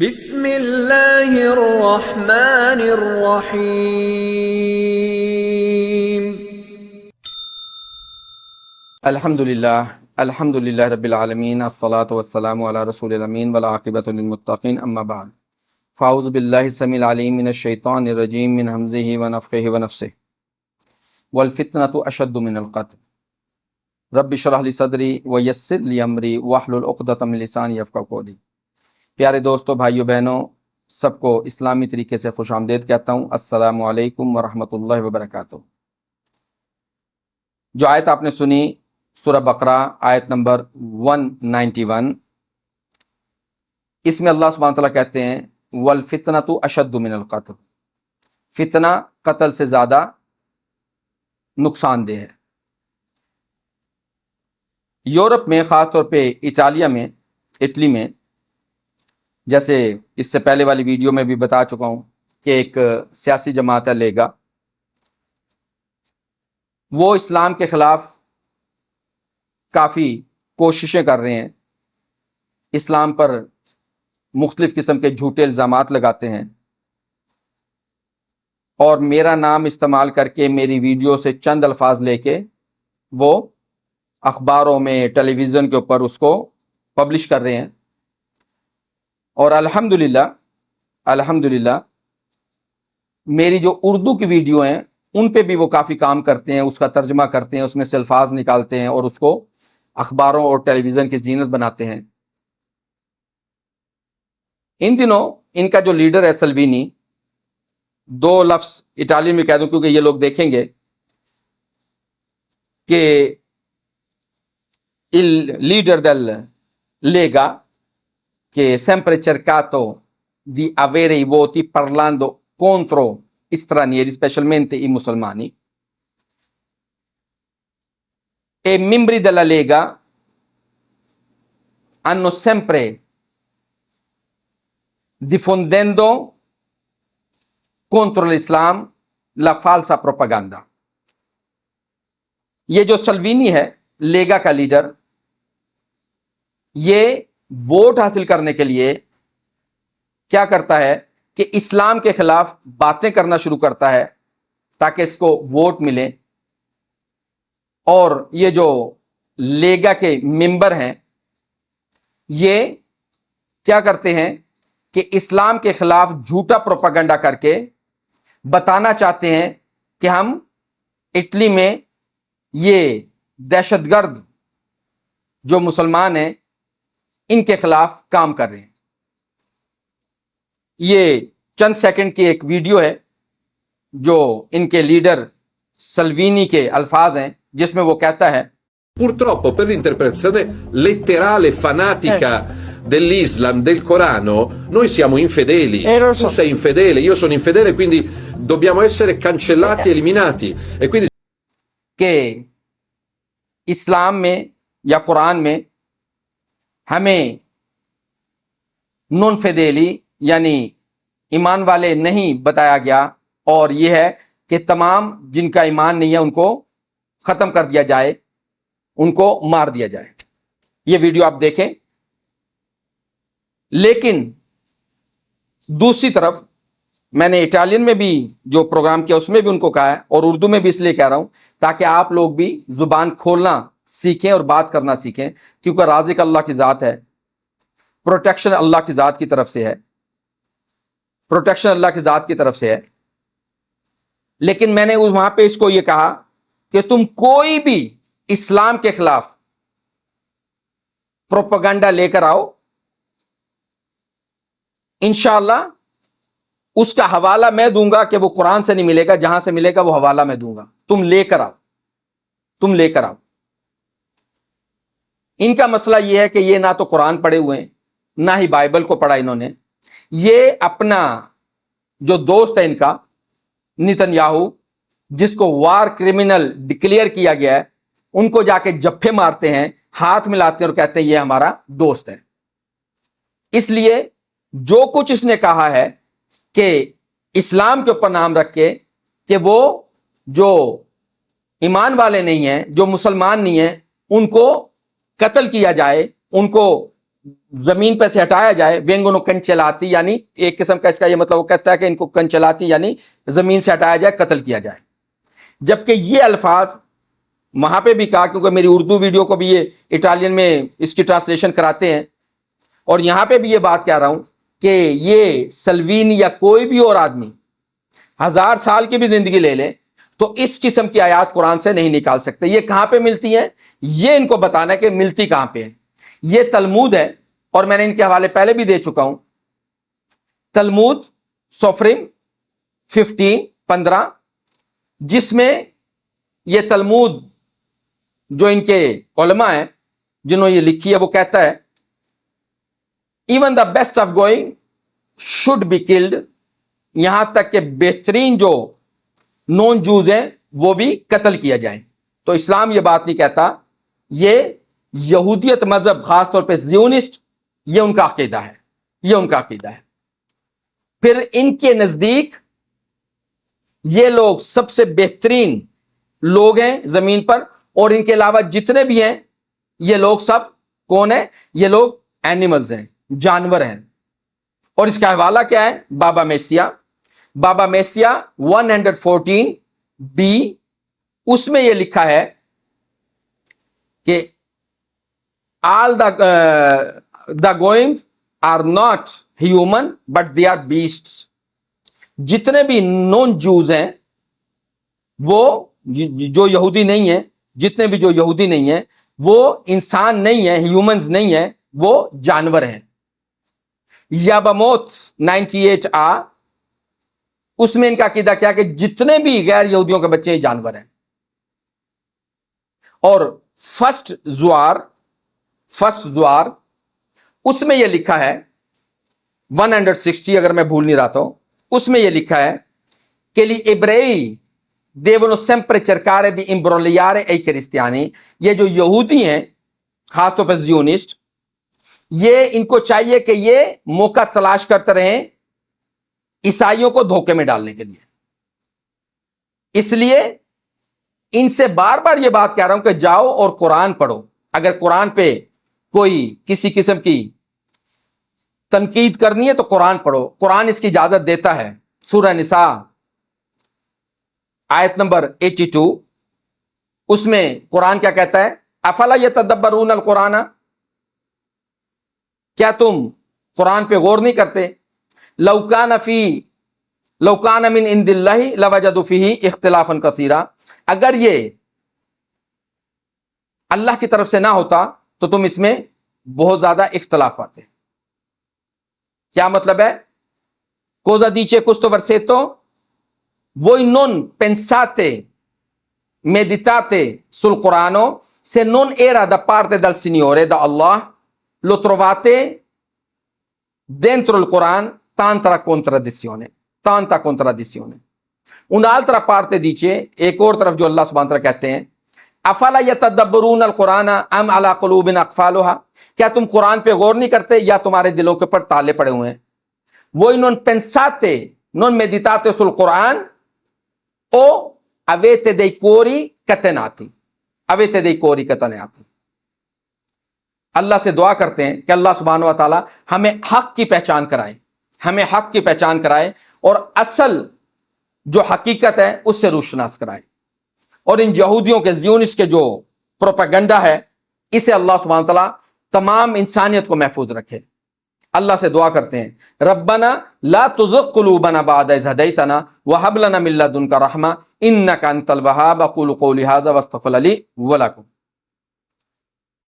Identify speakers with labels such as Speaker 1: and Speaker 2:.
Speaker 1: بسم اللہ الرحمن الرحیم۔
Speaker 2: الحمدللہ رب العالمین، الصلاۃ والسلام علی رسول الامین والعاقبۃ للمتقین، اما بعد فاعوذ باللہ السمیع العلیم من الشیطان الرجیم من ہمزہ ونفخہ ونفثہ والفتنۃ اشد من القتل رب اشرح لی صدری ویسر لی امری واحلل عقدۃ من لسانی یفقہوا قولی۔ پیارے دوستو، بھائیو بہنوں، سب کو اسلامی طریقے سے خوش آمدید کہتا ہوں۔ السلام علیکم ورحمۃ اللہ وبرکاتہ۔ جو آیت آپ نے سنی سورہ بقرہ آیت نمبر 191، اس میں اللہ سبحانہ وتعالیٰ کہتے ہیں والفتنۃ اشد من القتل، فتنہ قتل سے زیادہ نقصان دہ ہے۔ یورپ میں، خاص طور پہ اٹلی میں، جیسے اس سے پہلے والی ویڈیو میں بھی بتا چکا ہوں کہ ایک سیاسی جماعت ہے لیگا، وہ اسلام کے خلاف کافی کوششیں کر رہے ہیں، اسلام پر مختلف قسم کے جھوٹے الزامات لگاتے ہیں، اور میرا نام استعمال کر کے میری ویڈیو سے چند الفاظ لے کے وہ اخباروں میں، ٹیلی ویژن کے اوپر اس کو پبلش کر رہے ہیں۔ اور الحمدللہ میری جو اردو کی ویڈیو ہیں ان پہ بھی وہ کافی کام کرتے ہیں، اس کا ترجمہ کرتے ہیں، اس میں سے الفاظ نکالتے ہیں اور اس کو اخباروں اور ٹیلی ویژن کی زینت بناتے ہیں۔ ان دنوں ان کا جو لیڈر ہے سلوینی، دو لفظ اٹالین میں کہہ دوں کیونکہ یہ لوگ دیکھیں گے کہ il leader del Lega che è sempre cercato di avere i voti parlando contro gli stranieri, specialmente i musulmani, e membri della Lega hanno sempre diffondendo contro l'Islam la falsa propaganda۔ یہ جو سلوینی ہے، لیگا کا لیڈر، یہ vote حاصل کرنے کے لیے کیا کرتا ہے کہ اسلام کے خلاف باتیں کرنا شروع کرتا ہے تاکہ اس کو ووٹ ملے۔ اور یہ جو لیگا کے ممبر ہیں یہ کیا کرتے ہیں کہ اسلام کے خلاف جھوٹا پروپیگنڈا کر کے بتانا چاہتے ہیں کہ ہم اٹلی میں یہ دہشت گرد جو مسلمان ہیں ان کے خلاف کام کر رہے ہیں۔ یہ چند سیکنڈ کی ایک ویڈیو ہے جو ان کے لیڈر سلوینی کے الفاظ ہیں، جس میں وہ کہتا ہے
Speaker 3: Purtroppo per l'interpretazione letterale e fanatica dell'Islam, del Corano, noi siamo infedeli.
Speaker 4: Lo so.
Speaker 3: Tu sei infedele, io sono infedele, quindi dobbiamo essere cancellati, eliminati. E quindi
Speaker 2: کہ اسلام میں یا قرآن میں ہمیں نون فیدیلی یعنی ایمان والے نہیں بتایا گیا، اور یہ ہے کہ تمام جن کا ایمان نہیں ہے ان کو ختم کر دیا جائے، ان کو مار دیا جائے۔ یہ ویڈیو آپ دیکھیں۔ لیکن دوسری طرف میں نے اٹالین میں بھی جو پروگرام کیا اس میں بھی ان کو کہا ہے، اور اردو میں بھی اس لیے کہہ رہا ہوں تاکہ آپ لوگ بھی زبان کھولنا سیکھیں اور بات کرنا سیکھیں، کیونکہ رازق اللہ کی ذات ہے، پروٹیکشن اللہ کی ذات کی طرف سے ہے، پروٹیکشن اللہ کی ذات کی طرف سے ہے۔ لیکن میں نے وہاں پہ اس کو یہ کہا کہ تم کوئی بھی اسلام کے خلاف پروپیگنڈا لے کر آؤ، انشاءاللہ اس کا حوالہ میں دوں گا کہ وہ قرآن سے نہیں ملے گا، جہاں سے ملے گا وہ حوالہ میں دوں گا، تم لے کر آؤ، تم لے کر آؤ۔ ان کا مسئلہ یہ ہے کہ یہ نہ تو قرآن پڑھے ہوئے ہیں، نہ ہی بائبل کو پڑھا انہوں نے۔ یہ اپنا جو دوست ہے ان کا نیتن یاہو، جس کو وار کرمنل ڈکلیئر کیا گیا ہے، ان کو جا کے جپھے مارتے ہیں، ہاتھ ملاتے ہیں اور کہتے ہیں یہ ہمارا دوست ہے۔ اس لیے جو کچھ اس نے کہا ہے کہ اسلام کے اوپر نام رکھ کے کہ وہ جو ایمان والے نہیں ہیں، جو مسلمان نہیں ہیں، ان کو قتل کیا جائے، ان کو زمین پہ سے ہٹایا جائے، وینگونو کنچلاتی، یعنی ایک قسم کا اس کا یہ مطلب وہ کہتا ہے کہ ان کو کنچلاتی یعنی زمین سے ہٹایا جائے، قتل کیا جائے. جبکہ یہ الفاظ وہاں پہ بھی کہا، کیونکہ میری اردو ویڈیو کو بھی یہ اٹالین میں اس کی ٹرانسلیشن کراتے ہیں، اور یہاں پہ بھی یہ بات کہہ رہا ہوں کہ یہ سلوینی یا کوئی بھی اور آدمی 1000 سال کی بھی زندگی لے لے تو اس قسم کی آیات قرآن سے نہیں نکال سکتے. یہ کہاں پہ ملتی ہیں، یہ ان کو بتانا ہے کہ ملتی کہاں پہ ہے. یہ تلمود ہے، اور میں نے ان کے حوالے پہلے بھی دے چکا ہوں. تلمود سفرم 15 جس میں یہ تلمود جو ان کے علماء ہیں جنہوں نے یہ لکھی ہے، وہ کہتا ہے even the best of going should be killed, یہاں تک کہ بہترین جو نون جوز ہیں وہ بھی قتل کیا جائیں. تو اسلام یہ بات نہیں کہتا، یہ یہودیت مذہب خاص طور پہ زیونسٹ، یہ ان کا عقیدہ ہے، یہ ان کا عقیدہ ہے. پھر ان کے نزدیک یہ لوگ سب سے بہترین لوگ ہیں زمین پر، اور ان کے علاوہ جتنے بھی ہیں یہ لوگ سب کون ہیں؟ یہ لوگ اینیملز ہیں، جانور ہیں. اور اس کا حوالہ کیا ہے؟ بابا میسیا 114b، اس میں یہ لکھا ہے کہ all the going are not human but they are beasts. جتنے بھی نون جوز ہیں وہ جو یہودی نہیں ہیں، جتنے بھی جو یہودی نہیں ہیں وہ انسان نہیں ہیں، ہیومنز نہیں ہیں، وہ جانور ہیں. یابموت 98a، اس میں ان کا عقیدہ کیا کہ جتنے بھی غیر یہودیوں کے بچے ہیں جانور ہیں. اور فرسٹ زوار اس میں یہ لکھا ہے 160، اگر میں بھول نہیں رہا تو اس میں یہ لکھا ہے کہ gli ebrei devono sempre cercare di imbrogliare i cristiani، یہ جو یہودی ہیں خاص طور پر زیونسٹ، یہ ان کو چاہیے کہ یہ موقع تلاش کرتے رہیں عیسائیوں کو دھوکے میں ڈالنے کے لیے. اس لیے ان سے بار بار یہ بات کہہ رہا ہوں کہ جاؤ اور قرآن پڑھو. اگر قرآن پہ کوئی کسی قسم کی تنقید کرنی ہے تو قرآن پڑھو، قرآن اس کی اجازت دیتا ہے. سورہ نساء آیت نمبر 82، اس میں قرآن کیا کہتا ہے؟ افلا یتدبرون القرآن، کیا تم قرآن پہ غور نہیں کرتے؟ لو کان من عند اللہ لوجدوا فیہ اختلافا کثیرا، اگر یہ اللہ کی طرف سے نہ ہوتا تو تم اس میں بہت زیادہ اختلاف آتے. کیا مطلب ہے؟ cosa dice questo versetto? Voi non pensate, meditate sul Corano, se non era da parte del Signore, da Allah, lo trovate dentro il Corano tanta contraddizione. Un'altra parte dice, ایک اور طرف جو اللہ سبحانہ وتعالیٰ کہتے ہیں افلا یتدبرون القرآن ام علی قلوب اقفالها، کیا تم قرآن پہ غور نہیں کرتے یا تمہارے دلوں کے اوپر تالے پڑے ہوئے ہیں؟ Voi non pensate, non meditate sul Quran o avete dei cuori catenati. اللہ سے دعا کرتے ہیں کہ اللہ سبحانہ و تعالی ہمیں حق کی پہچان کرائے اور اصل جو حقیقت ہے اس سے روشناس کرائے، اور ان یہودیوں کے زیونسٹ کے جو پروپیگنڈا ہے اسے اللہ سبحانہ و تعالی تمام انسانیت کو محفوظ رکھے. اللہ سے دعا کرتے ہیں ربنا لا تزغ قلوبنا بعد اذ هديتنا وهب لنا من لدنك رحمة انك انت الوهاب. اقول قولي هذا واستغفر لي ولكم.